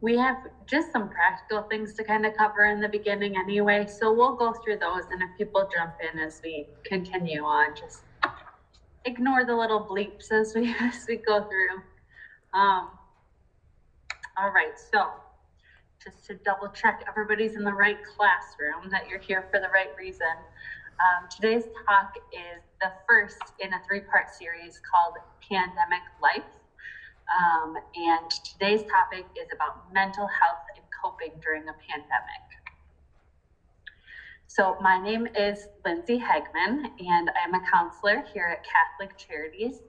We have just some practical things to kind of cover in the beginning anyway, so we'll go through those, and if people jump in as we continue on, just ignore the little bleeps as we go through. All right, so just to double check everybody's in the right classroom, that you're here for the right reason. Today's talk is the first in a 3-part series called Pandemic Life. And today's topic is about mental health and coping during a pandemic. So my name is Lindsay Hegman, and I'm a counselor here at Catholic Charities.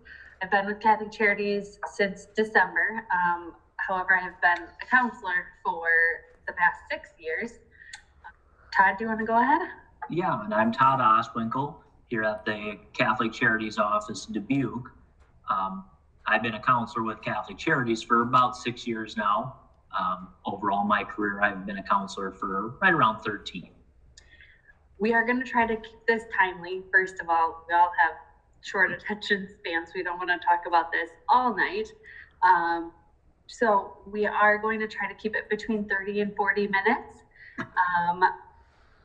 I've been with Catholic Charities since December. However, I have been a counselor for the past 6 years. Todd, do you want to go ahead? Yeah, and I'm Todd Oswinkle here at the Catholic Charities office in Dubuque. I've been a counselor with Catholic Charities for about 6 years now. Overall, my career, I've been a counselor for right around 13. We are going to try to keep this timely. First of all, we all have short attention spans. We don't want to talk about this all night. So we are going to try to keep it between 30 and 40 minutes.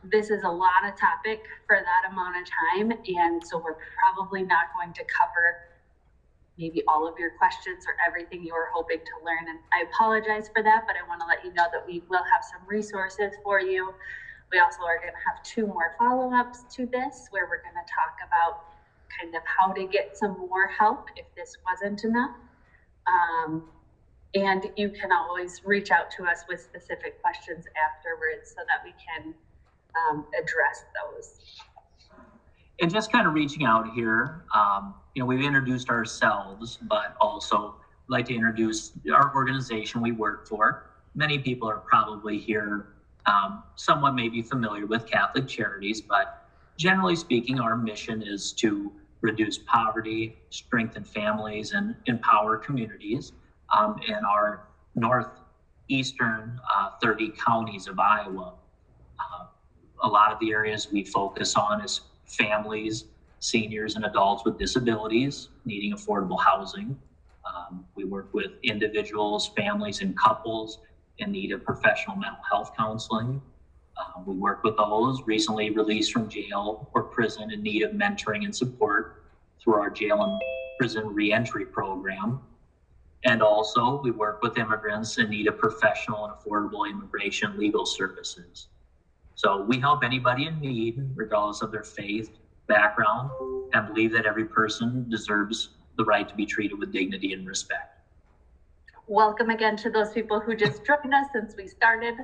This is a lot of topic for that amount of time, and so we're probably not going to cover maybe all of your questions or everything you were hoping to learn, and I apologize for that, but I want to let you know that we will have some resources for you. We also are going to have 2 more follow-ups to this, where we're going to talk about kind of how to get some more help if this wasn't enough. And you can always reach out to us with specific questions afterwards so that we can address those. And just kind of reaching out here, we've introduced ourselves, but also like to introduce our organization we work for. Many people are probably here somewhat maybe familiar with Catholic Charities, but generally speaking, our mission is to reduce poverty, strengthen families, and empower communities in our northeastern 30 counties of Iowa. A lot of the areas we focus on is families, seniors, and adults with disabilities needing affordable housing. We work with individuals, families, and couples in need of professional mental health counseling. We work with those recently released from jail or prison in need of mentoring and support through our jail and prison reentry program. And also, we work with immigrants in need of professional and affordable immigration legal services. So we help anybody in need, regardless of their faith, background, and believe that every person deserves the right to be treated with dignity and respect. Welcome again to those people who just joined us since we started.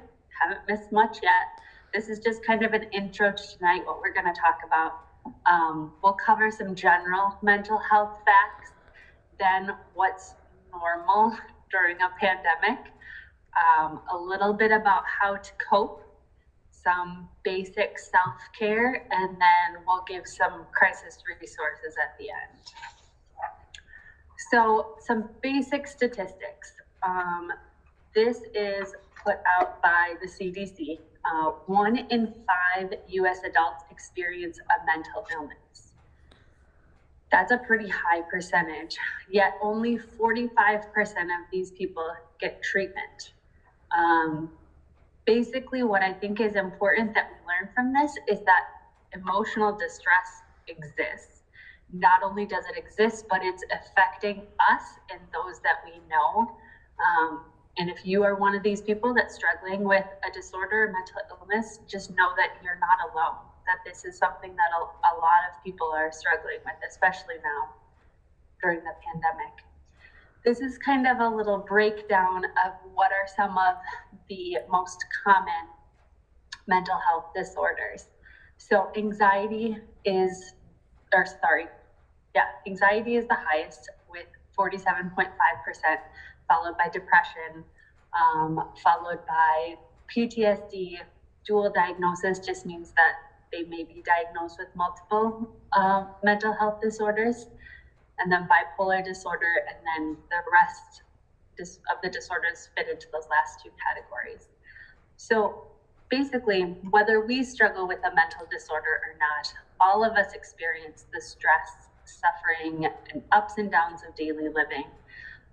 Haven't missed much yet. This is just kind of an intro to tonight, what we're going to talk about. We'll cover some general mental health facts, then what's normal during a pandemic, a little bit about how to cope, some basic self-care, and then we'll give some crisis resources at the end. So some basic statistics. This is put out by the CDC. 1 in 5 US adults experience a mental illness. That's a pretty high percentage, yet only 45% of these people get treatment. Basically, what I think is important that we learn from this is that emotional distress exists. Not only does it exist, but it's affecting us and those that we know. And if you are one of these people that's struggling with a disorder or mental illness, just know that you're not alone, that this is something that a lot of people are struggling with, especially now during the pandemic. This is kind of a little breakdown of what are some of the most common mental health disorders. So anxiety is the highest with 47.5%, followed by depression, followed by PTSD. Dual diagnosis just means that they may be diagnosed with multiple mental health disorders, and then bipolar disorder, and then the rest of the disorders fit into those last 2 categories. So basically, whether we struggle with a mental disorder or not, all of us experience the stress, suffering, and ups and downs of daily living.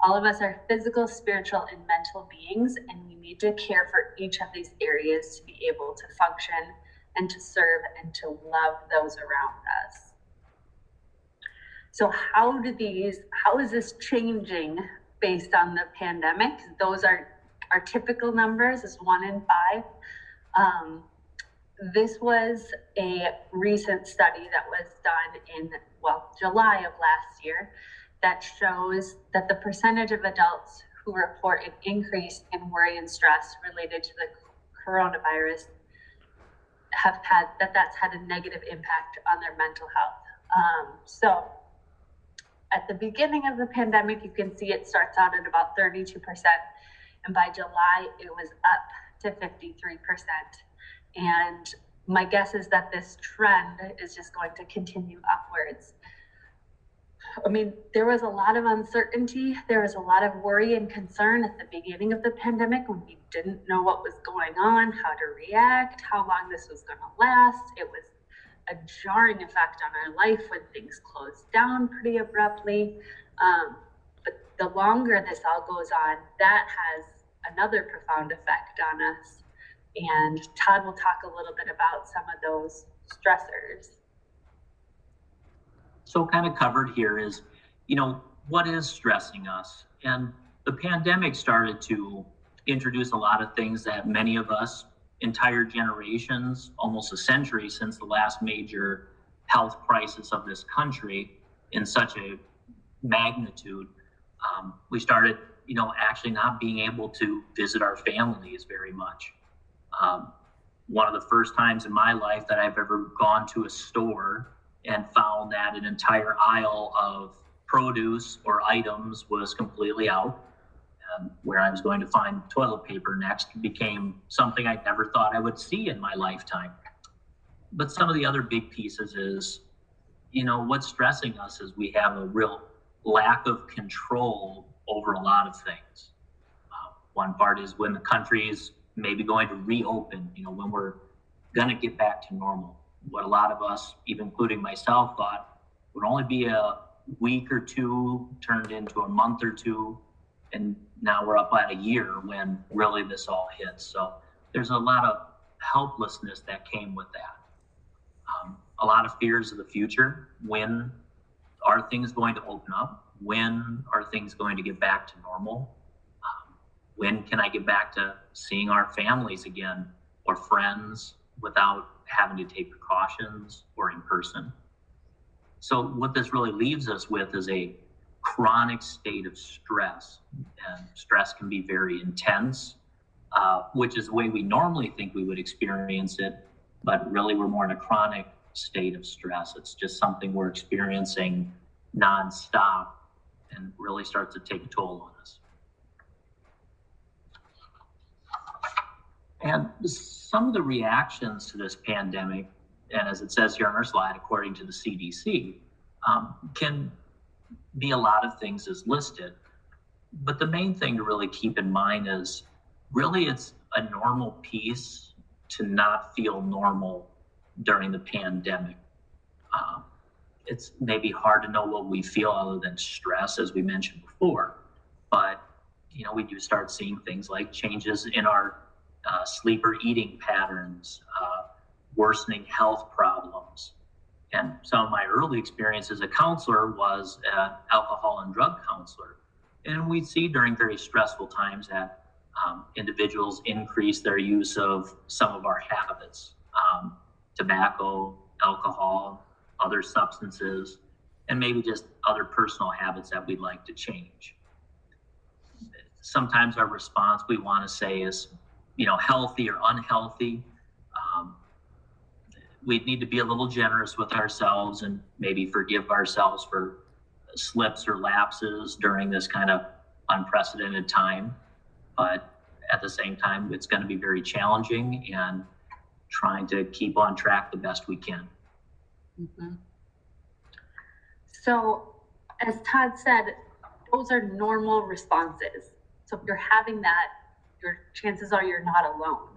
All of us are physical, spiritual, and mental beings, and we need to care for each of these areas to be able to function and to serve and to love those around us. So how is this changing based on the pandemic? Those are our typical numbers is 1 in 5. This was a recent study that was done in, July of last year that shows that the percentage of adults who report an increase in worry and stress related to the coronavirus that's had a negative impact on their mental health. So at the beginning of the pandemic, you can see it starts out at about 32%. And by July, it was up to 53%. And my guess is that this trend is just going to continue upwards. I mean, there was a lot of uncertainty. There was a lot of worry and concern at the beginning of the pandemic when we didn't know what was going on, how to react, how long this was going to last. It was a jarring effect on our life when things closed down pretty abruptly. But the longer this all goes on, that has another profound effect on us. And Todd will talk a little bit about some of those stressors. So kind of covered here is, what is stressing us? And the pandemic started to introduce a lot of things that many of us, entire generations, almost a century since the last major health crisis of this country in such a magnitude, we started, actually not being able to visit our families very much. One of the first times in my life that I've ever gone to a store and found that an entire aisle of produce or items was completely out, where I was going to find toilet paper next became something I never thought I would see in my lifetime. But some of the other big pieces is, what's stressing us is we have a real lack of control over a lot of things. One part is when the country is maybe going to reopen, when we're going to get back to normal. What a lot of us, even including myself, thought would only be a week or two turned into a month or two. And now we're up at a year when really this all hits. So there's a lot of helplessness that came with that. A lot of fears of the future. When are things going to open up? When are things going to get back to normal? When can I get back to seeing our families again or friends without having to take precautions or in person? So what this really leaves us with is a chronic state of stress. And stress can be very intense, which is the way we normally think we would experience it, but really we're more in a chronic state of stress. It's just something we're experiencing nonstop and really starts to take a toll on us. And some of the reactions to this pandemic, and as it says here on our slide, according to the CDC, can be a lot of things as listed. But the main thing to really keep in mind is really it's a normal piece to not feel normal during the pandemic. It's maybe hard to know what we feel other than stress, as we mentioned before. But, we do start seeing things like changes in our sleep or eating patterns, worsening health problems. And some of my early experience as a counselor was an alcohol and drug counselor. And we see during very stressful times that individuals increase their use of some of our habits, tobacco, alcohol, other substances, and maybe just other personal habits that we'd like to change. Sometimes our response we want to say is, healthy or unhealthy. We need to be a little generous with ourselves and maybe forgive ourselves for slips or lapses during this kind of unprecedented time. But at the same time, it's going to be very challenging and trying to keep on track the best we can. Mm-hmm. So, as Todd said, those are normal responses. So if you're having that, your chances are you're not alone.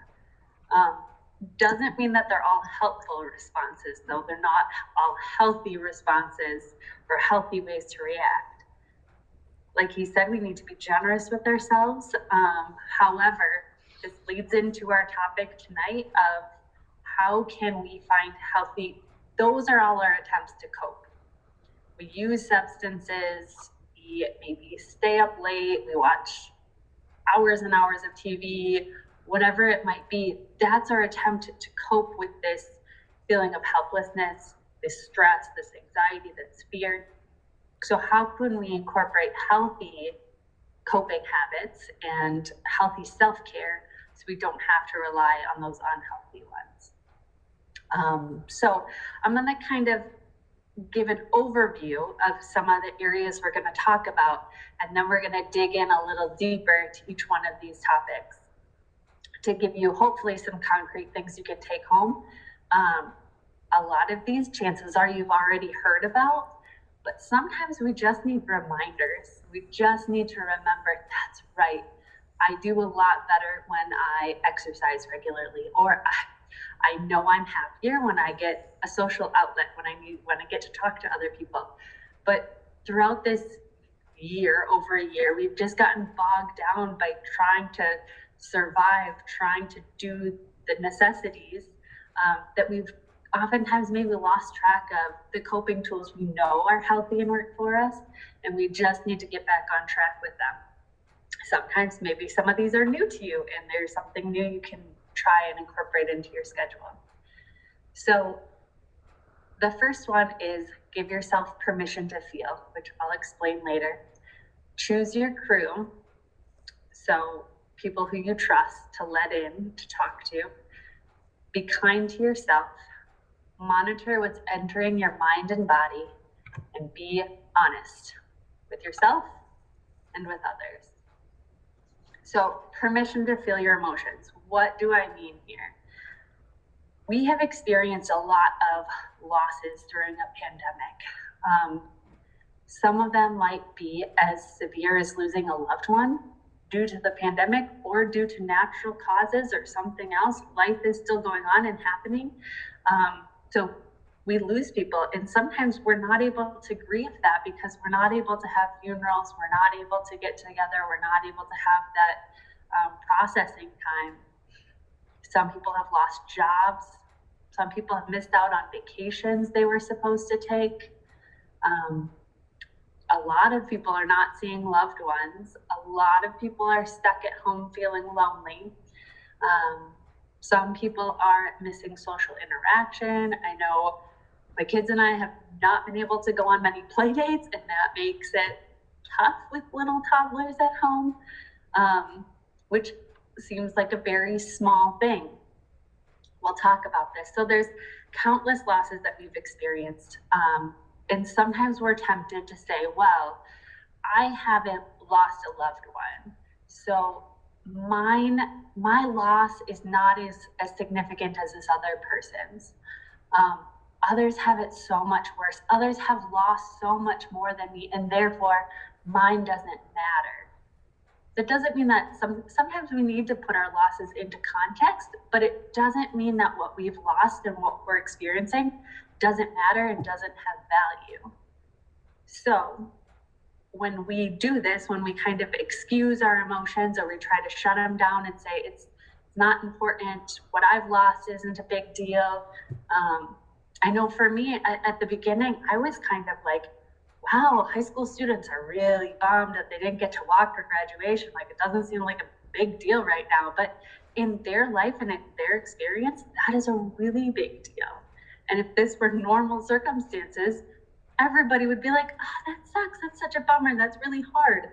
Doesn't mean that they're all helpful responses, though. They're not all healthy responses or healthy ways to react. Like he said, we need to be generous with ourselves. However, this leads into our topic tonight of how can we find healthy, those are all our attempts to cope. We use substances, we maybe stay up late, we watch hours and hours of TV, whatever it might be. That's our attempt to cope with this feeling of helplessness, this stress, this anxiety, this fear. So how can we incorporate healthy coping habits and healthy self-care so we don't have to rely on those unhealthy ones? So I'm going to kind of give an overview of some of the areas we're going to talk about, and then we're going to dig in a little deeper to each one of these topics to give you hopefully some concrete things you can take home. A lot of these, chances are you've already heard about, but sometimes we just need reminders. We just need to remember, that's right, I do a lot better when I exercise regularly, or I know I'm happier when I get a social outlet, when I get to talk to other people. But throughout this year, over a year, we've just gotten bogged down by trying to survive, trying to do the necessities that we've oftentimes maybe lost track of the coping tools we know are healthy and work for us, and we just need to get back on track with them. Sometimes maybe some of these are new to you and there's something new you can try and incorporate into your schedule. So the first one is give yourself permission to feel, which I'll explain later. Choose your crew, so people who you trust to let in, to talk to. Be kind to yourself. Monitor what's entering your mind and body, and be honest with yourself and with others. So permission to feel your emotions. What do I mean here? We have experienced a lot of losses during a pandemic. Some of them might be as severe as losing a loved one due to the pandemic or due to natural causes or something else. Life is still going on and happening. So we lose people, and sometimes we're not able to grieve that because we're not able to have funerals, we're not able to get together, we're not able to have that processing time. Some people have lost jobs. Some people have missed out on vacations they were supposed to take. A lot of people are not seeing loved ones. A lot of people are stuck at home feeling lonely. Some people are missing social interaction. I know my kids and I have not been able to go on many play dates, and that makes it tough with little toddlers at home, which seems like a very small thing. We'll talk about this. So there's countless losses that we've experienced. And sometimes we're tempted to say, well, I haven't lost a loved one, so my loss is not as significant as this other person's. Others have it so much worse. Others have lost so much more than me, and therefore mine doesn't matter. That doesn't mean that sometimes we need to put our losses into context, but it doesn't mean that what we've lost and what we're experiencing doesn't matter and doesn't have value. So when we do this, when we kind of excuse our emotions or we try to shut them down and say it's not important, what I've lost isn't a big deal. I know for me at the beginning, I was kind of like, wow, high school students are really bummed that they didn't get to walk for graduation. Like, it doesn't seem like a big deal right now, but in their life and in their experience, that is a really big deal. And if this were normal circumstances, everybody would be like, oh, that sucks. That's such a bummer. That's really hard.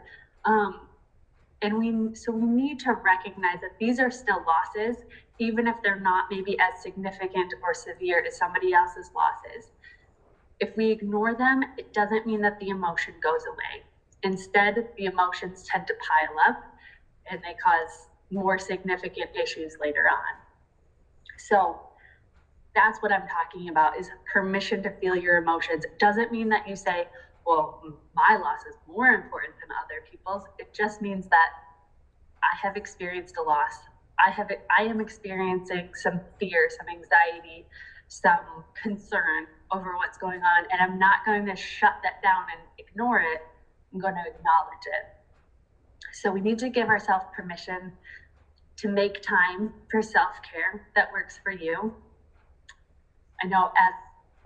And we need to recognize that these are still losses, even if they're not maybe as significant or severe as somebody else's losses. If we ignore them, it doesn't mean that the emotion goes away. Instead, the emotions tend to pile up and they cause more significant issues later on. So that's what I'm talking about, is permission to feel your emotions. It doesn't mean that you say, well, my loss is more important than other people's. It just means that I have experienced a loss. I am experiencing some fear, some anxiety, some concern over what's going on, and I'm not going to shut that down and ignore it. I'm going to acknowledge it. So we need to give ourselves permission to make time for self-care that works for you. I know as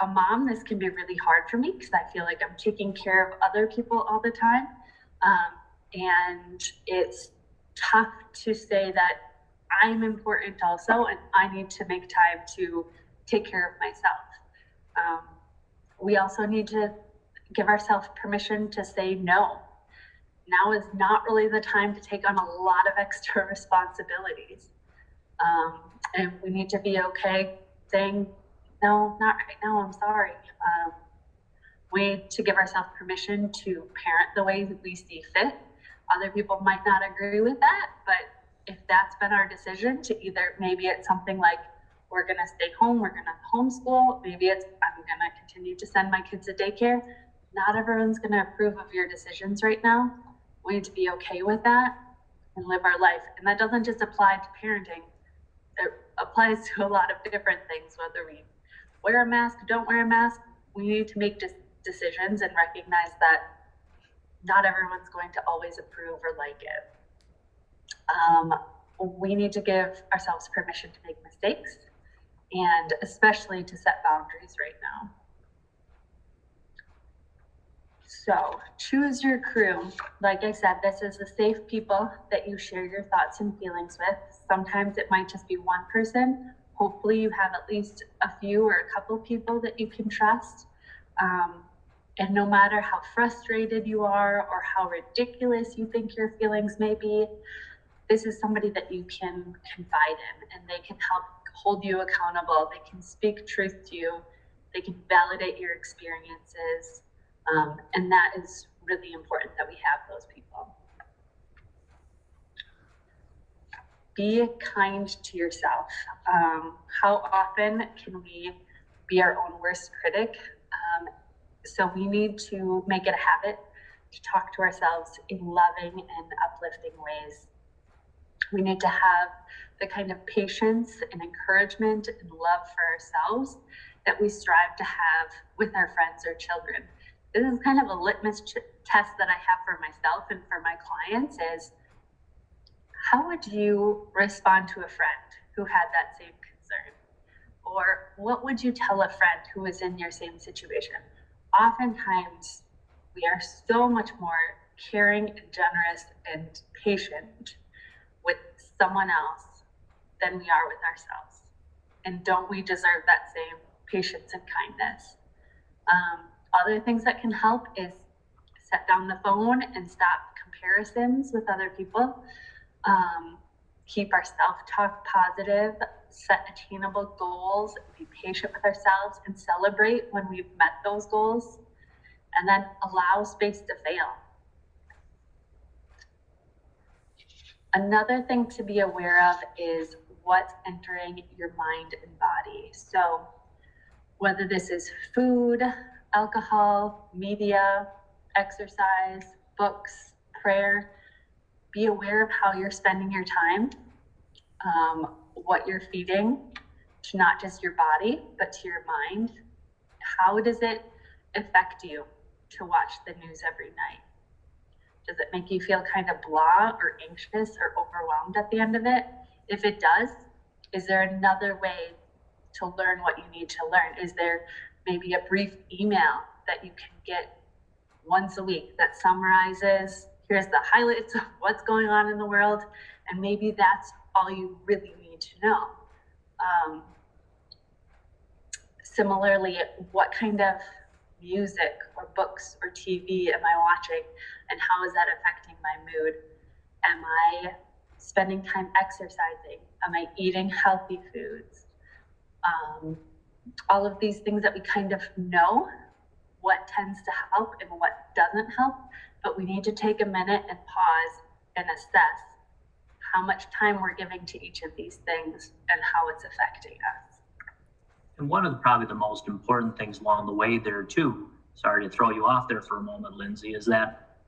a mom, this can be really hard for me because I feel like I'm taking care of other people all the time. And it's tough to say that I'm important also, and I need to make time to take care of myself. We also need to give ourselves permission to say no. Now is not really the time to take on a lot of extra responsibilities. And we need to be okay saying, no, not right now, I'm sorry. We need to give ourselves permission to parent the way that we see fit. Other people might not agree with that, but if that's been our decision to either, maybe it's something like, we're gonna stay home, we're gonna homeschool, maybe it's, I'm gonna continue to send my kids to daycare. Not everyone's gonna approve of your decisions right now. We need to be okay with that and live our life. And that doesn't just apply to parenting. It applies to a lot of different things, whether we wear a mask, don't wear a mask. We need to make decisions and recognize that not everyone's going to always approve or like it. We need to give ourselves permission to make mistakes, and especially to set boundaries right now. So choose your crew. Like I said, this is the safe people that you share your thoughts and feelings with. Sometimes it might just be one person. Hopefully you have at least a few or a couple people that you can trust. And no matter how frustrated you are or how ridiculous you think your feelings may be, this is somebody that you can confide in, and they can help hold you accountable. They can speak truth to you. They can validate your experiences. And that is really important that we have those people. Be kind to yourself. How often can we be our own worst critic? So we need to make it a habit to talk to ourselves in loving and uplifting ways. We need to have the kind of patience and encouragement and love for ourselves that we strive to have with our friends or children. This is kind of a litmus test that I have for myself and for my clients is, how would you respond to a friend who had that same concern? Or what would you tell a friend who is in your same situation? Oftentimes, we are so much more caring and generous and patient with someone else than we are with ourselves. And don't we deserve that same patience and kindness? Other things that can help is set down the phone and stop comparisons with other people. Keep our self-talk positive, set attainable goals, be patient with ourselves, and celebrate when we've met those goals, and then allow space to fail. Another thing to be aware of is what's entering your mind and body. So whether this is food, alcohol, media, exercise, books, prayer, be aware of how you're spending your time, what you're feeding to not just your body, but to your mind. How does it affect you to watch the news every night? Does it make you feel kind of blah or anxious or overwhelmed at the end of it? If it does, is there another way to learn what you need to learn? Is there maybe a brief email that you can get once a week that summarizes, here's the highlights of what's going on in the world, and maybe that's all you really need to know. Similarly, what kind of music or books or TV am I watching, and how is that affecting my mood? Am I spending time exercising? Am I eating healthy foods? All of these things that we kind of know what tends to help and what doesn't help, but we need to take a minute and pause and assess how much time we're giving to each of these things and how it's affecting us. And one of probably the most important things along the way there too, sorry to throw you off there for a moment, Lindsay, is that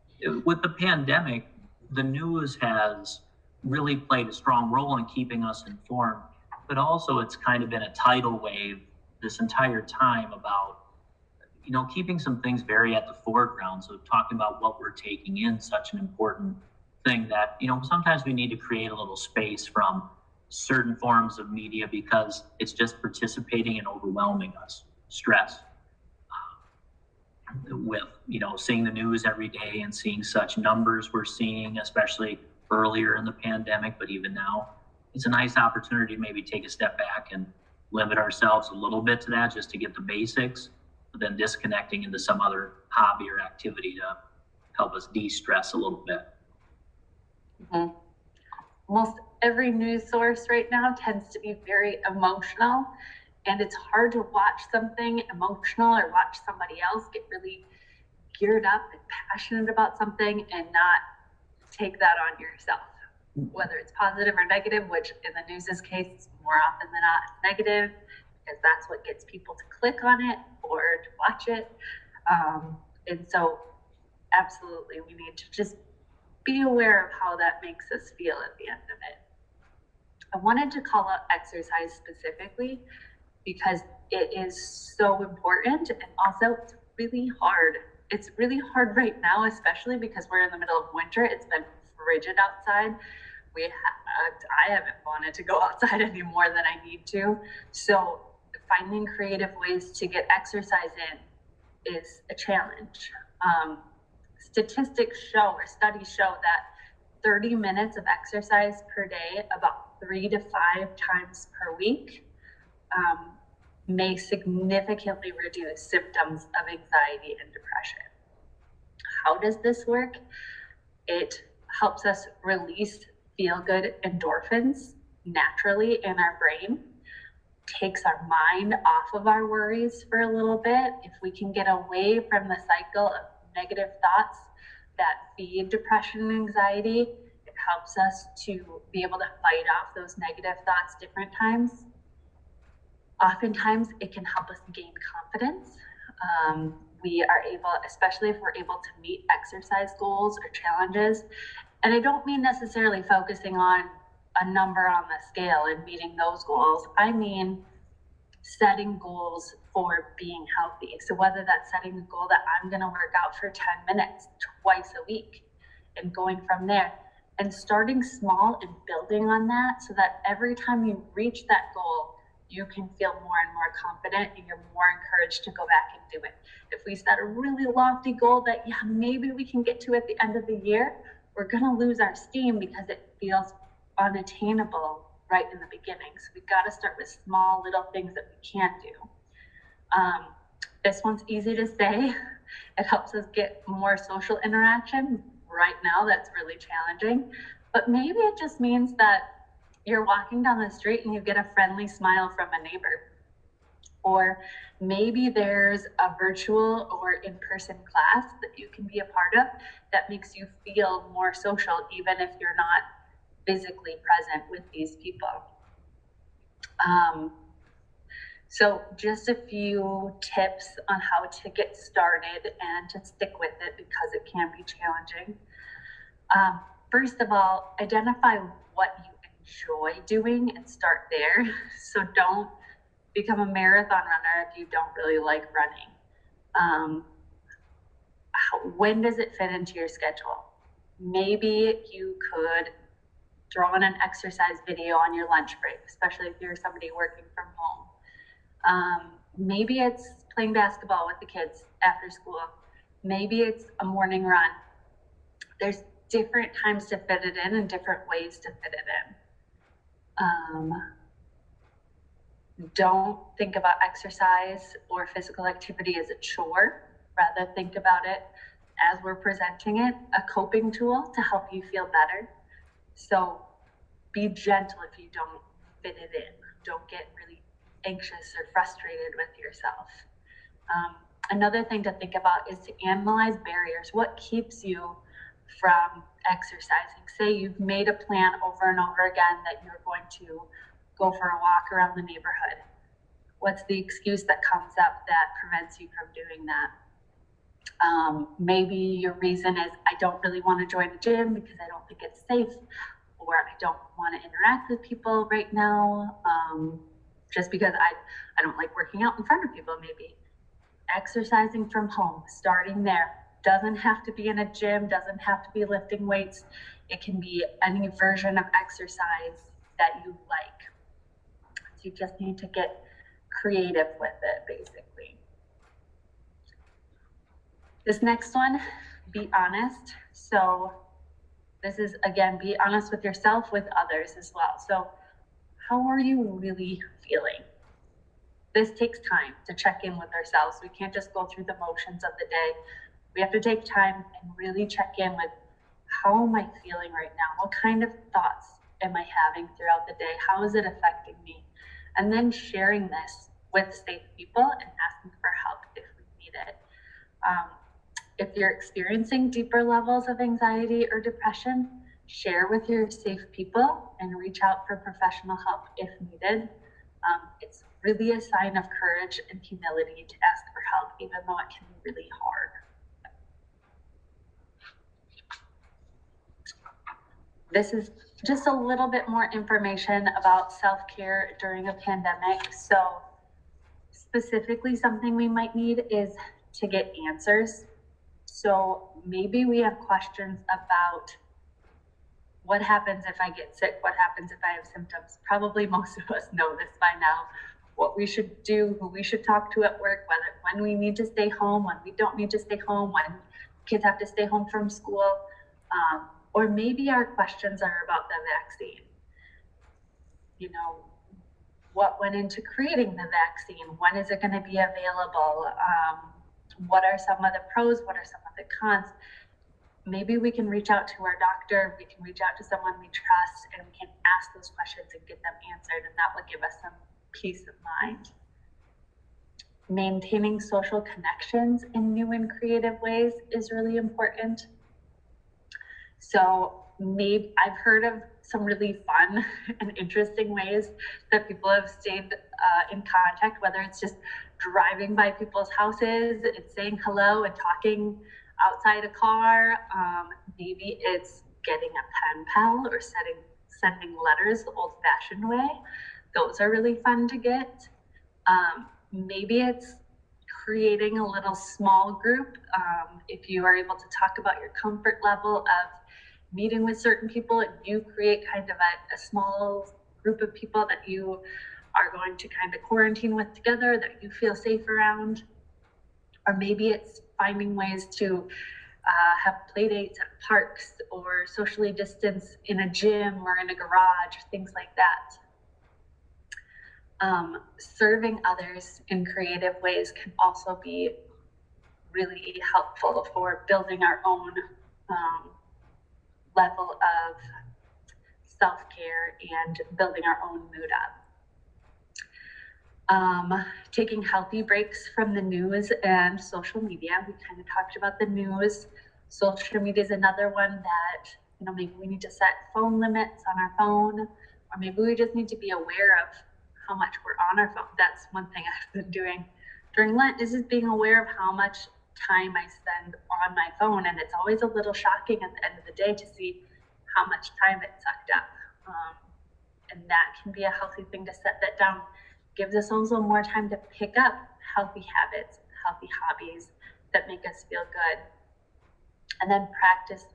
with the pandemic, the news has really played a strong role in keeping us informed, but also it's kind of been a tidal wave this entire time about, keeping some things very at the foreground. So talking about what we're taking in, such an important thing that, sometimes we need to create a little space from certain forms of media because it's just participating and overwhelming us. Stress with, seeing the news every day and seeing such numbers we're seeing, especially earlier in the pandemic, but even now, it's a nice opportunity to maybe take a step back and limit ourselves a little bit to that just to get the basics, but then disconnecting into some other hobby or activity to help us de-stress a little bit. Mm-hmm. Almost every news source right now tends to be very emotional, and it's hard to watch something emotional or watch somebody else get really geared up and passionate about something and not take that on yourself, whether it's positive or negative, which in the news's case, more often than not, it's negative, because that's what gets people to click on it or to watch it. And so absolutely, we need to just be aware of how that makes us feel at the end of it. I wanted to call out exercise specifically because it is so important, and also it's really hard. It's really hard right now, especially because we're in the middle of winter. It's been frigid outside. I haven't wanted to go outside any more than I need to. So finding creative ways to get exercise in is a challenge. Statistics show, or studies show, that 30 minutes of exercise per day, about 3 to 5 times per week, may significantly reduce symptoms of anxiety and depression. How does this work? It helps us release feel-good endorphins naturally in our brain, takes our mind off of our worries for a little bit. If we can get away from the cycle of negative thoughts that feed depression and anxiety, it helps us to be able to fight off those negative thoughts different times. Oftentimes, it can help us gain confidence. We are able, especially if we're able to meet exercise goals or challenges, and I don't mean necessarily focusing on a number on the scale and meeting those goals. I mean setting goals for being healthy. So whether that's setting a goal that I'm going to work out for 10 minutes twice a week and going from there, and starting small and building on that so that every time you reach that goal, you can feel more and more confident and you're more encouraged to go back and do it. If we set a really lofty goal that, maybe we can get to at the end of the year, we're going to lose our steam because it feels unattainable right in the beginning. So we've got to start with small little things that we can do. This one's easy to say. It helps us get more social interaction. Right now, that's really challenging. But maybe it just means that you're walking down the street and you get a friendly smile from a neighbor. Or maybe there's a virtual or in-person class that you can be a part of that makes you feel more social, even if you're not physically present with these people. So just a few tips on how to get started and to stick with it because it can be challenging. First of all, identify what you enjoy doing and start there. So don't become a marathon runner if you don't really like running. When does it fit into your schedule? Maybe you could draw in an exercise video on your lunch break, especially if you're somebody working from home. Maybe it's playing basketball with the kids after school. Maybe it's a morning run. There's different times to fit it in and different ways to fit it in. Don't think about exercise or physical activity as a chore. Rather, think about it as we're presenting it, a coping tool to help you feel better. So be gentle if you don't fit it in. Don't get really anxious or frustrated with yourself. Another thing to think about is to analyze barriers. What keeps you from exercising? Say you've made a plan over and over again that you're going to go for a walk around the neighborhood. What's the excuse that comes up that prevents you from doing that? Maybe your reason is, I don't really want to join the gym because I don't think it's safe, or I don't want to interact with people right now, just because I don't like working out in front of people. Maybe exercising from home, starting there. doesn't have to be in a gym, doesn't have to be lifting weights. It can be any version of exercise that you like. So you just need to get creative with it, basically. This next one, be honest. So this is, again, be honest with yourself, with others as well. So how are you really feeling? This takes time to check in with ourselves. We can't just go through the motions of the day. We have to take time and really check in with, how am I feeling right now? What kind of thoughts am I having throughout the day? How is it affecting me? And then sharing this with safe people and asking for help if we need it. If you're experiencing deeper levels of anxiety or depression, share with your safe people and reach out for professional help if needed. It's really a sign of courage and humility to ask for help, even though it can be really hard. This is just a little bit more information about self-care during a pandemic. So specifically, something we might need is to get answers. So maybe we have questions about, what happens if I get sick? What happens if I have symptoms? Probably most of us know this by now. What we should do, who we should talk to at work, when we need to stay home, when we don't need to stay home, when kids have to stay home from school. Or maybe our questions are about the vaccine. You know, what went into creating the vaccine? When is it going to be available? What are some of the pros? What are some of the cons? Maybe we can reach out to our doctor, we can reach out to someone we trust, and we can ask those questions and get them answered, and that will give us some peace of mind. Maintaining social connections in new and creative ways is really important. So maybe I've heard of some really fun and interesting ways that people have stayed in contact, whether it's just driving by people's houses and saying hello and talking outside a car. Maybe it's getting a pen pal or sending letters the old-fashioned way. Those are really fun to get. Maybe it's creating a little small group. If you are able to talk about your comfort level of meeting with certain people, and you create kind of a small group of people that you are going to kind of quarantine with together, that you feel safe around. Or maybe it's finding ways to have play dates at parks, or socially distance in a gym or in a garage, things like that. Serving others in creative ways can also be really helpful for building our own level of self-care and building our own mood up. Taking healthy breaks from the news and social media. We kind of talked about the news. Social media is another one that, you know, maybe we need to set phone limits on our phone, or maybe we just need to be aware of how much we're on our phone. That's one thing I've been doing during Lent, is just being aware of how much time I spend on my phone. And it's always a little shocking at the end of the day to see how much time it sucked up. And that can be a healthy thing to set that down. Gives us also more time to pick up healthy habits, healthy hobbies that make us feel good. And then practice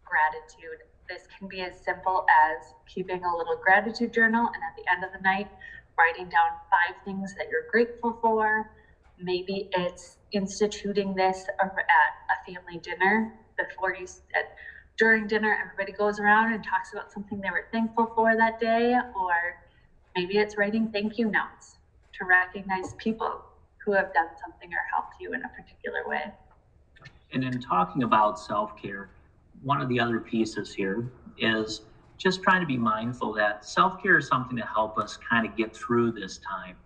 gratitude. This can be as simple as keeping a little gratitude journal, and at the end of the night, writing down 5 things that you're grateful for. Maybe it's instituting this at a family dinner. During dinner, everybody goes around and talks about something they were thankful for that day. Or maybe it's writing thank you notes to recognize people who have done something or helped you in a particular way. And in talking about self-care, one of the other pieces here is just trying to be mindful that self-care is something to help us kind of get through this time.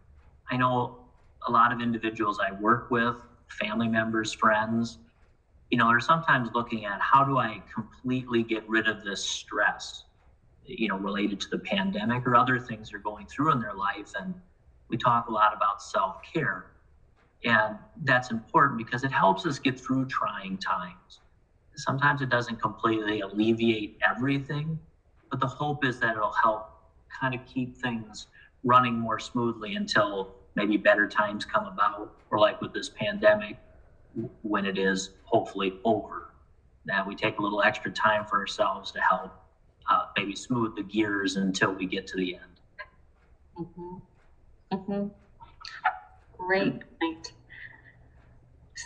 I know a lot of individuals I work with, family members, friends, are sometimes looking at, how do I completely get rid of this stress, related to the pandemic or other things they're going through in their life. And we talk a lot about self-care. And that's important because it helps us get through trying times. Sometimes it doesn't completely alleviate everything, but the hope is that it'll help kind of keep things running more smoothly until maybe better times come about, or like with this pandemic, when it is hopefully over, that we take a little extra time for ourselves to help maybe smooth the gears until we get to the end. Great point.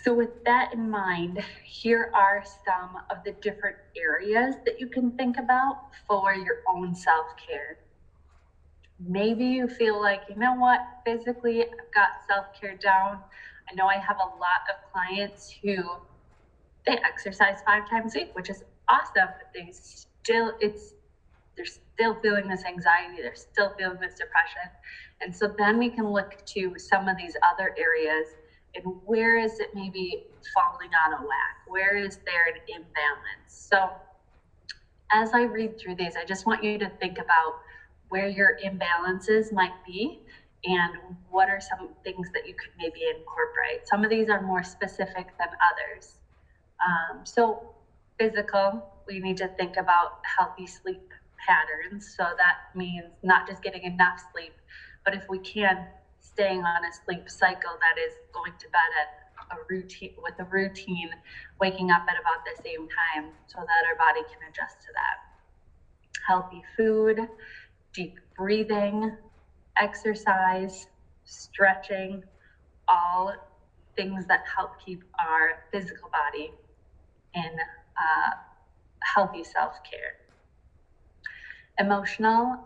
So with that in mind, here are some of the different areas that you can think about for your own self-care. Maybe you feel like, you know what, physically I've got self-care down. I know I have a lot of clients who they exercise 5 times a week, which is awesome, but they're still feeling this anxiety, they're still feeling this depression. And so then we can look to some of these other areas and where is it maybe falling out of whack? Where is there an imbalance? So as I read through these, I just want you to think about where your imbalances might be and what are some things that you could maybe incorporate. Some of these are more specific than others. So physical, we need to think about healthy sleep patterns. So that means not just getting enough sleep, but if we can, staying on a sleep cycle that is going to bed at a routine, waking up at about the same time so that our body can adjust to that. Healthy food, deep breathing, exercise, stretching, all things that help keep our physical body in healthy self-care. Emotional,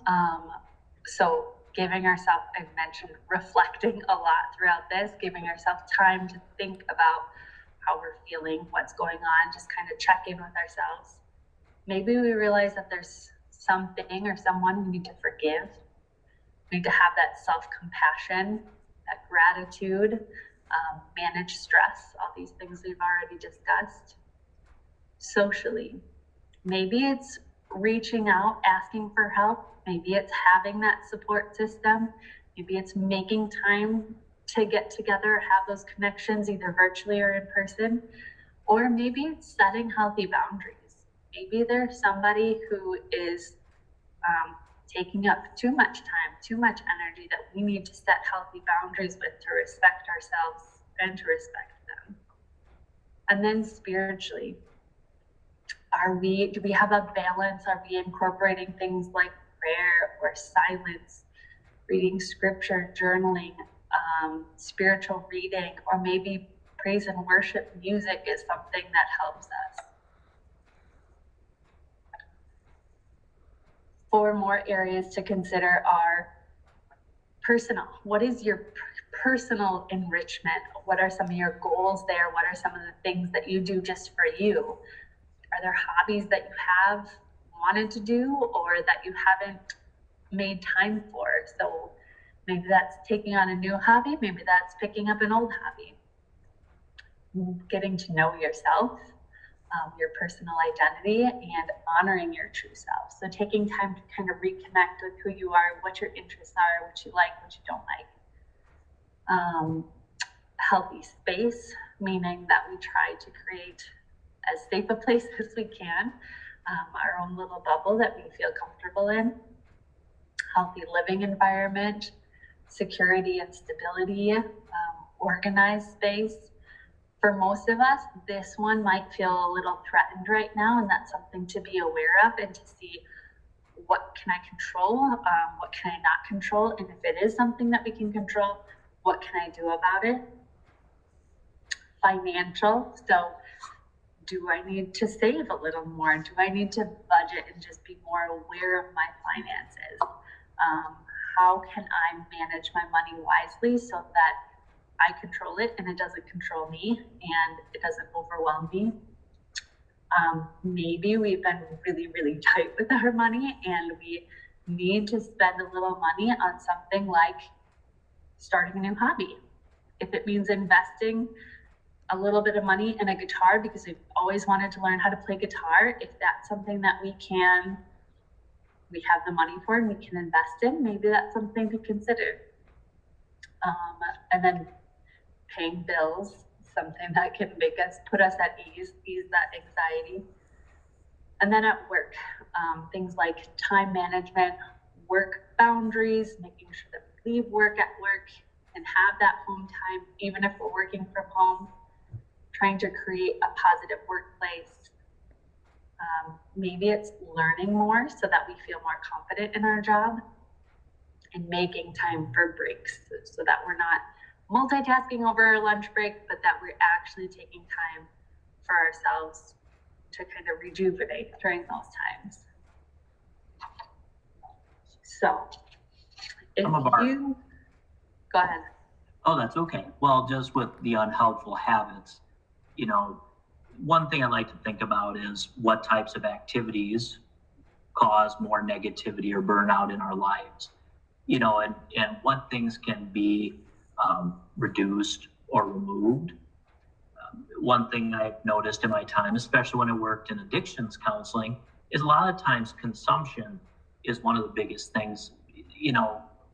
so giving ourselves, I've mentioned reflecting a lot throughout this, giving ourselves time to think about how we're feeling, what's going on, just kind of check in with ourselves. Maybe we realize that there's something or someone we need to forgive. We need to have that self-compassion, that gratitude, manage stress, all these things we've already discussed. Socially, maybe it's reaching out, asking for help. Maybe it's having that support system. Maybe it's making time to get together, have those connections, either virtually or in person. Or maybe it's setting healthy boundaries. Maybe there's somebody who is taking up too much time, too much energy that we need to set healthy boundaries with to respect ourselves and to respect them. And then spiritually, do we have a balance? Are we incorporating things like prayer or silence, reading scripture, journaling, spiritual reading, or maybe praise and worship music is something that helps us. 4 more areas to consider are personal. What is your personal enrichment? What are some of your goals there? What are some of the things that you do just for you? Are there hobbies that you have wanted to do or that you haven't made time for? So maybe that's taking on a new hobby. Maybe that's picking up an old hobby. Getting to know yourself, your personal identity, and honoring your true self. So taking time to kind of reconnect with who you are, what your interests are, what you like, what you don't like. Healthy space, meaning that we try to create as safe a place as we can, our own little bubble that we feel comfortable in. Healthy living environment, security and stability, organized space. For most of us, this one might feel a little threatened right now, and that's something to be aware of and to see what can I control, what can I not control, and if it is something that we can control, what can I do about it? Financial, so do I need to save a little more? Do I need to budget and just be more aware of my finances? How can I manage my money wisely so that I control it and it doesn't control me and it doesn't overwhelm me? Maybe we've been really, really tight with our money and we need to spend a little money on something like starting a new hobby. If it means investing a little bit of money in a guitar because we've always wanted to learn how to play guitar, if that's something that we have the money for and we can invest in, maybe that's something to consider. And then paying bills, something that can put us at ease that anxiety. And then at work, things like time management, work boundaries, making sure that we leave work at work and have that home time, even if we're working from home. trying to create a positive workplace. Maybe it's learning more so that we feel more confident in our job, and making time for breaks so that we're not multitasking over our lunch break, but that we're actually taking time for ourselves to kind of rejuvenate during those times. So if you go ahead. Oh, that's okay. Well, just with the unhelpful habits, one thing I like to think about is what types of activities cause more negativity or burnout in our lives, and what things can be reduced or removed. One thing I've noticed in my time, especially when I worked in addictions counseling, is a lot of times consumption is one of the biggest things.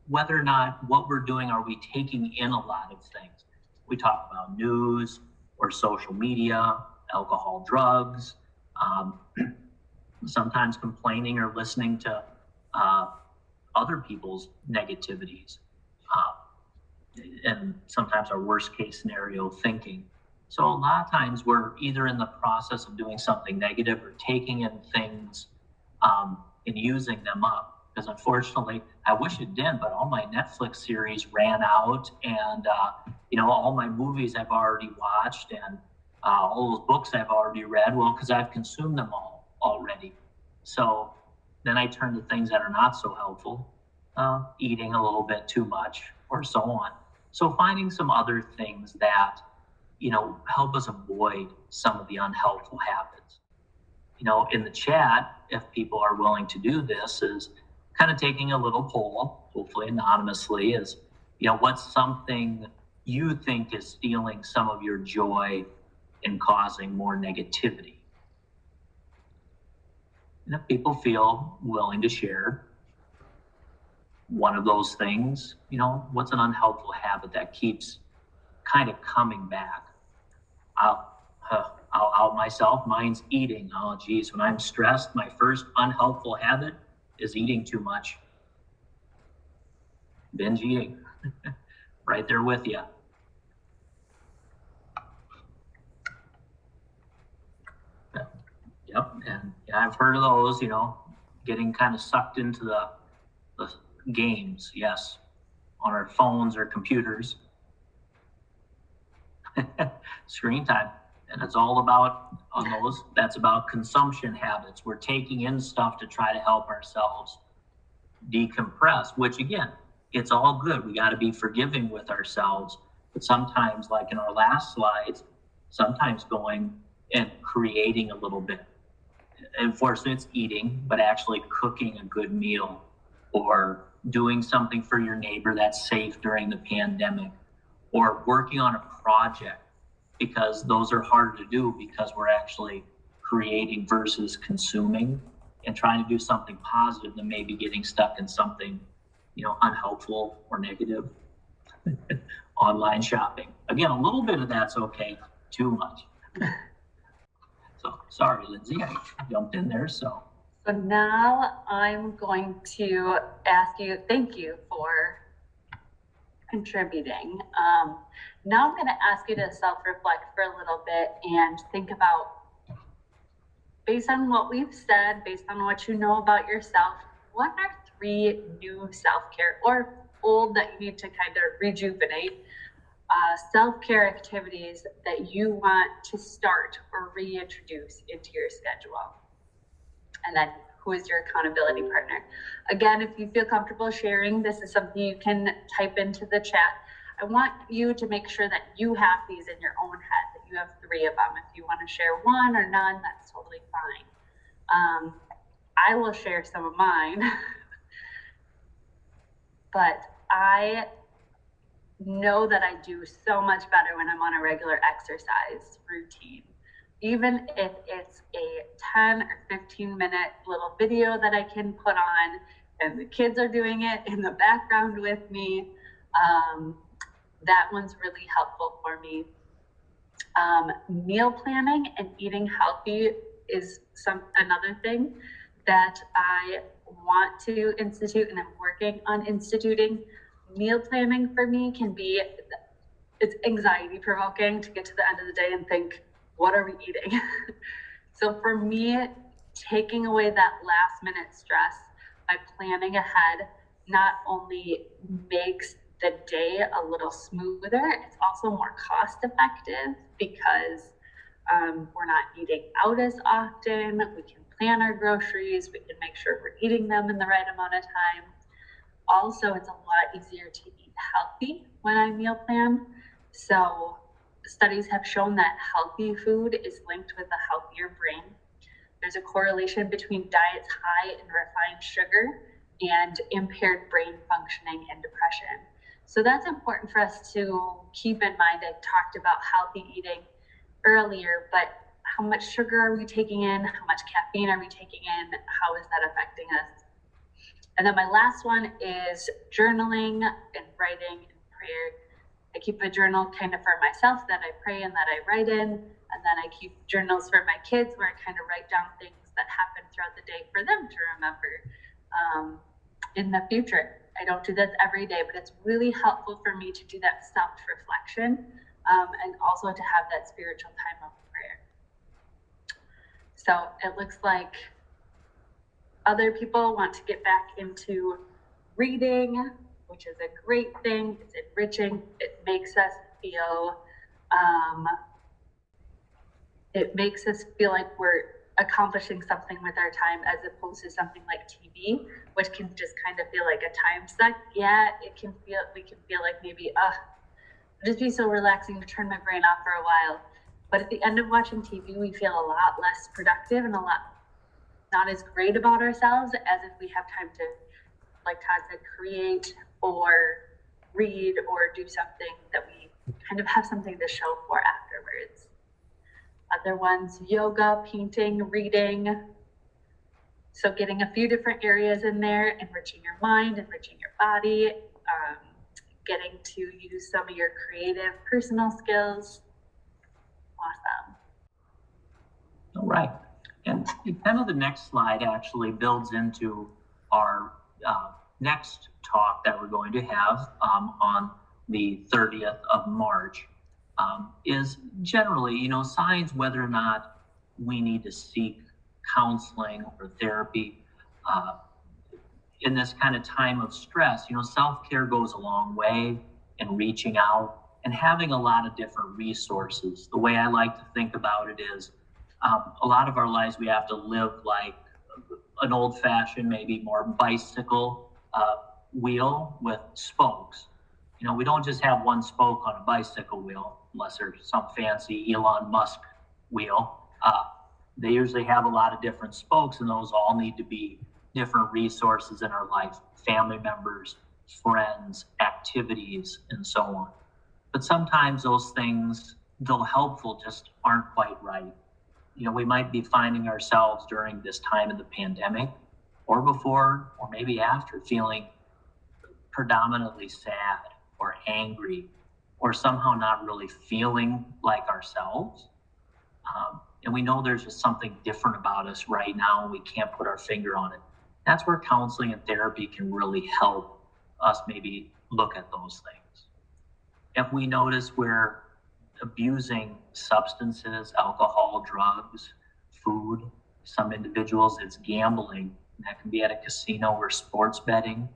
Whether or not what we're doing, are we taking in a lot of things? We talk about news or social media, alcohol, drugs, sometimes complaining or listening to other people's negativities, and sometimes our worst case scenario thinking. So a lot of times we're either in the process of doing something negative or taking in things and using them up. Because unfortunately, I wish it did, but all my Netflix series ran out, and all my movies I've already watched, and all those books I've already read, well, because I've consumed them all already. So then I turn to things that are not so helpful, eating a little bit too much, or so on. So finding some other things that, help us avoid some of the unhelpful habits. In the chat, if people are willing to do this, is kind of taking a little poll, hopefully anonymously, is, what's something you think is stealing some of your joy and causing more negativity? And if people feel willing to share one of those things, what's an unhelpful habit that keeps kind of coming back? I'll out myself. Mine's eating. Oh, geez. When I'm stressed, my first unhelpful habit is eating too much. Binge eating. Right there with you. Yep. And I've heard of those, getting kind of sucked into the games. Yes. On our phones or computers. Screen time. And it's all about that's about consumption habits. We're taking in stuff to try to help ourselves decompress, which again, it's all good. We got to be forgiving with ourselves. But sometimes, like in our last slides, sometimes going and creating a little bit. Unfortunately, it's eating, but actually cooking a good meal or doing something for your neighbor that's safe during the pandemic, or working on a project, because those are hard to do because we're actually creating versus consuming and trying to do something positive than maybe getting stuck in something, unhelpful or negative. Online shopping. Again, a little bit of that's okay, too much. So sorry, Lindsay, I jumped in there. So now I'm going to ask you, thank you for contributing. Now I'm going to ask you to self-reflect for a little bit and think about, based on what we've said, based on what you know about yourself, what are 3 new self-care or old that you need to kind of rejuvenate self-care activities that you want to start or reintroduce into your schedule? And then who is your accountability partner? Again, if you feel comfortable sharing, this is something you can type into the chat. I want you to make sure that you have these in your own head, that you have 3 of them. If you want to share one or none, that's totally fine. I will share some of mine, but I know that I do so much better when I'm on a regular exercise routine. Even if it's a 10 or 15 minute little video that I can put on and the kids are doing it in the background with me, that one's really helpful for me. Meal planning and eating healthy is another thing that I want to institute and I'm working on instituting. Meal planning for me it's anxiety provoking to get to the end of the day and think, what are we eating? So for me, taking away that last minute stress by planning ahead not only makes the day a little smoother, it's also more cost effective because we're not eating out as often. We can plan our groceries. We can make sure we're eating them in the right amount of time. Also, it's a lot easier to eat healthy when I meal plan. So studies have shown that healthy food is linked with a healthier brain. There's a correlation between diets high in refined sugar and impaired brain functioning and depression. So that's important for us to keep in mind. I talked about healthy eating earlier, but how much sugar are we taking in? How much caffeine are we taking in? How is that affecting us? And then my last one is journaling and writing and prayer. I keep a journal kind of for myself that I pray and that I write in. And then I keep journals for my kids where I kind of write down things that happen throughout the day for them to remember in the future. I don't do this every day, but it's really helpful for me to do that self-reflection and also to have that spiritual time of prayer. So it looks like other people want to get back into reading, which is a great thing. It's enriching. It makes us feel like we're accomplishing something with our time as opposed to something like TV, which can just kind of feel like a time suck. Yeah, we can feel like maybe, it'd just be so relaxing to turn my brain off for a while. But at the end of watching TV, we feel a lot less productive and a lot not as great about ourselves as if we have time to, like Todd said, create or read or do something that we kind of have something to show for afterwards. Other ones, yoga, painting, reading. So getting a few different areas in there, enriching your mind, enriching your body, getting to use some of your creative personal skills. Awesome. All right. And kind of the next slide actually builds into our next talk that we're going to have on the 30th of March. Is generally, signs whether or not we need to seek counseling or therapy in this kind of time of stress. Self-care goes a long way in reaching out and having a lot of different resources. The way I like to think about it is a lot of our lives we have to live like an old-fashioned, maybe more bicycle wheel with spokes. We don't just have one spoke on a bicycle wheel, unless there's some fancy Elon Musk wheel. They usually have a lot of different spokes, and those all need to be different resources in our life, family members, friends, activities, and so on. But sometimes those things, though helpful, just aren't quite right. We might be finding ourselves during this time of the pandemic or before, or maybe after, feeling predominantly sad or angry, or somehow not really feeling like ourselves. And we know there's just something different about us right now, and we can't put our finger on it. That's where counseling and therapy can really help us maybe look at those things. If we notice we're abusing substances, alcohol, drugs, food, some individuals, it's gambling. That can be at a casino or sports betting.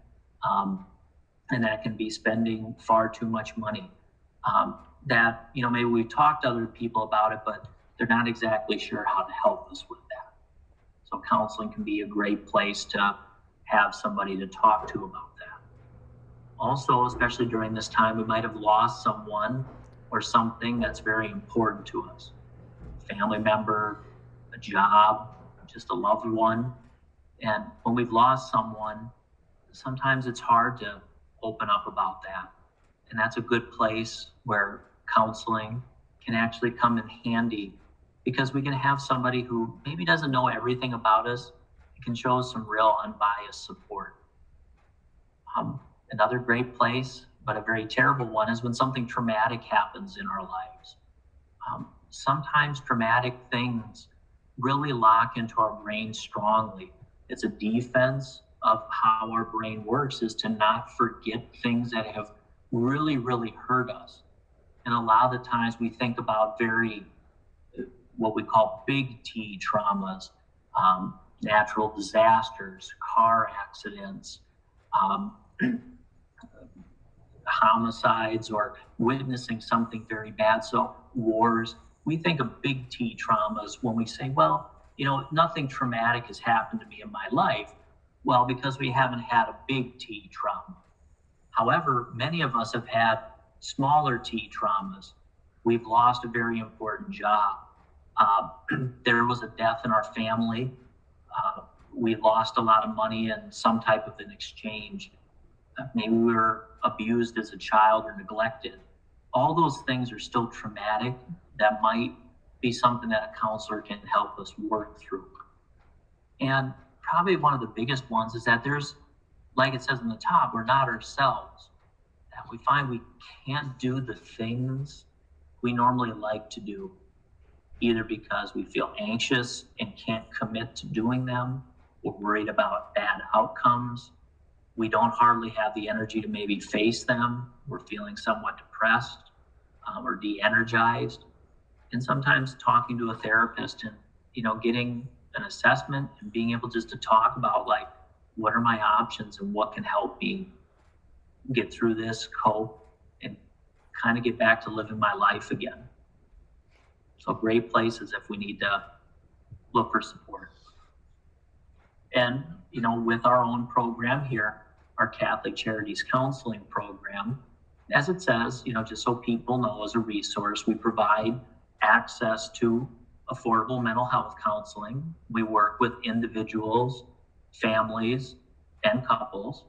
And that can be spending far too much money. That, maybe we've talked to other people about it, but they're not exactly sure how to help us with that. So counseling can be a great place to have somebody to talk to about that. Also, especially during this time, we might have lost someone or something that's very important to us. A family member, a job, just a loved one. And when we've lost someone, sometimes it's hard to open up about that. And that's a good place where counseling can actually come in handy, because we can have somebody who maybe doesn't know everything about us and can show us some real unbiased support. Another great place, but a very terrible one, is when something traumatic happens in our lives. Sometimes traumatic things really lock into our brain strongly. It's a defense of how our brain works, is to not forget things that have really, really hurt us. And a lot of the times we think about what we call big T traumas, natural disasters, car accidents, um, homicides, or witnessing something very bad. So wars, we think of big T traumas when we say, well, nothing traumatic has happened to me in my life. Well, because we haven't had a big T trauma. However, many of us have had smaller T traumas. We've lost a very important job. There was a death in our family. We lost a lot of money in some type of an exchange. Maybe we were abused as a child or neglected. All those things are still traumatic. That might be something that a counselor can help us work through. And probably one of the biggest ones is that there's, like it says in the top, we're not ourselves. And we find we can't do the things we normally like to do, either because we feel anxious and can't commit to doing them, we're worried about bad outcomes, we don't hardly have the energy to maybe face them, we're feeling somewhat depressed or de-energized. And sometimes talking to a therapist and getting an assessment and being able just to talk about, like, what are my options and what can help me get through this, cope, and kind of get back to living my life again. So great places if we need to look for support. And, with our own program here, our Catholic Charities counseling program, as it says, just so people know, as a resource, we provide access to affordable mental health counseling. We work with individuals, families, and couples.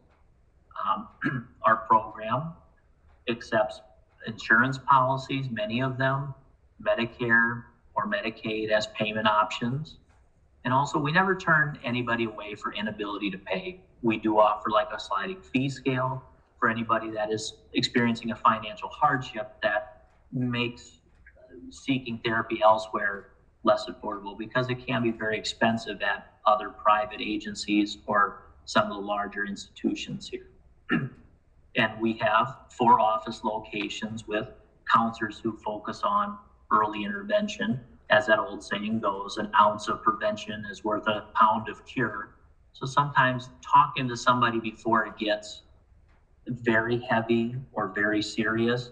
Our program accepts insurance policies, many of them, Medicare or Medicaid as payment options. And also, we never turn anybody away for inability to pay. We do offer like a sliding fee scale for anybody that is experiencing a financial hardship that makes seeking therapy elsewhere less affordable, because it can be very expensive at other private agencies or some of the larger institutions here. And we have 4 office locations with counselors who focus on early intervention. As that old saying goes, an ounce of prevention is worth a pound of cure. So sometimes talking to somebody before it gets very heavy or very serious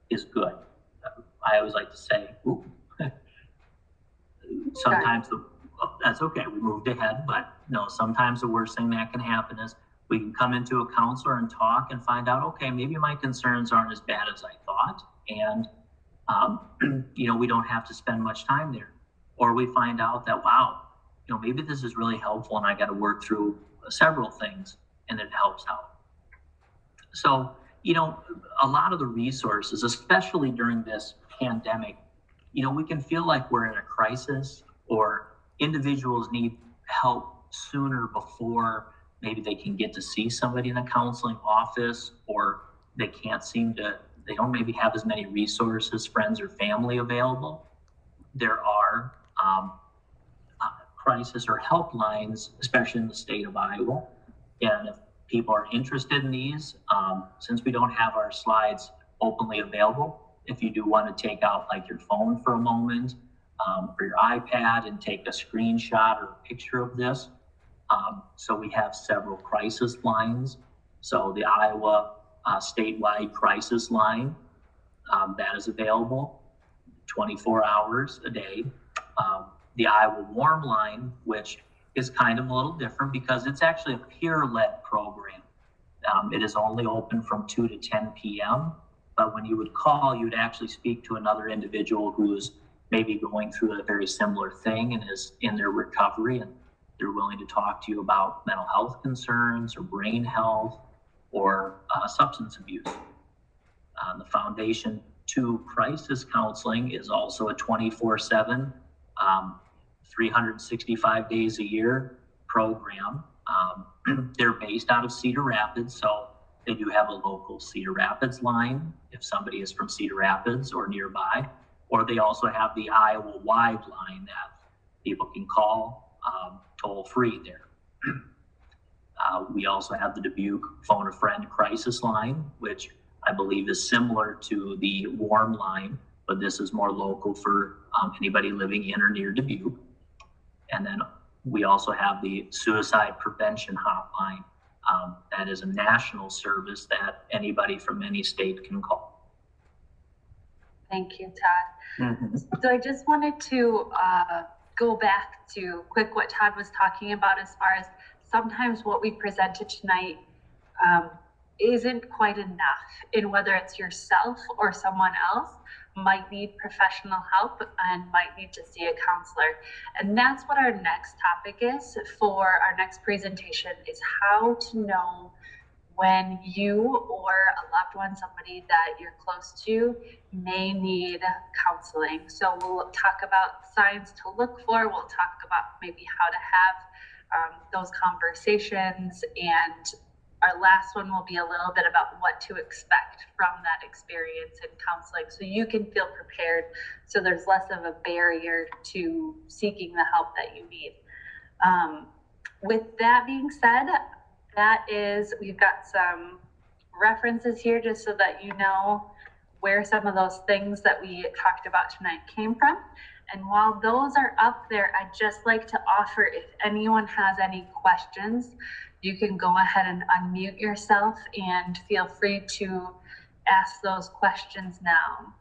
is good. I always like to say, ooh. Sometimes that's okay, we moved ahead, but no, sometimes the worst thing that can happen is we can come into a counselor and talk and find out, okay, maybe my concerns aren't as bad as I thought. And we don't have to spend much time there. Or we find out that, wow, maybe this is really helpful and I got to work through several things and it helps out. So, a lot of the resources, especially during this pandemic, we can feel like we're in a crisis, or individuals need help sooner before maybe they can get to see somebody in a counseling office, or they don't maybe have as many resources, friends or family available. There are crisis or helplines, especially in the state of Iowa. And if people are interested in these, since we don't have our slides openly available, if you do want to take out like your phone for a moment, or your iPad and take a screenshot or a picture of this. So we have several crisis lines. So the Iowa statewide crisis line, that is available 24 hours a day. The Iowa Warm Line, which is kind of a little different because it's actually a peer-led program. It is only open from 2 to 10 p.m., but when you would call, you would actually speak to another individual who's maybe going through a very similar thing and is in their recovery, and they're willing to talk to you about mental health concerns or brain health or substance abuse. The Foundation 2 Crisis Counseling is also a 24/7, 365 days a year program. They're based out of Cedar Rapids, so they do have a local Cedar Rapids line if somebody is from Cedar Rapids or nearby, or they also have the Iowa-wide line that people can call toll-free there. We also have the Dubuque Phone a Friend crisis line, which I believe is similar to the Warm Line, but this is more local for anybody living in or near Dubuque. And then we also have the Suicide Prevention Hotline. That is a national service that anybody from any state can call. Thank you, Todd. So I just wanted to go back to quick what Todd was talking about as far as sometimes what we presented tonight isn't quite enough in whether it's yourself or someone else might need professional help and might need to see a counselor. And that's what our next topic is for our next presentation, is how to know when you or a loved one, somebody that you're close to, may need counseling. So we'll talk about signs to look for. We'll talk about maybe how to have those conversations, and our last one will be a little bit about what to expect from that experience in counseling, so you can feel prepared, so there's less of a barrier to seeking the help that you need. With that being said, we've got some references here just so that you know where some of those things that we talked about tonight came from. And while those are up there, I'd just like to offer, if anyone has any questions, you can go ahead and unmute yourself and feel free to ask those questions now.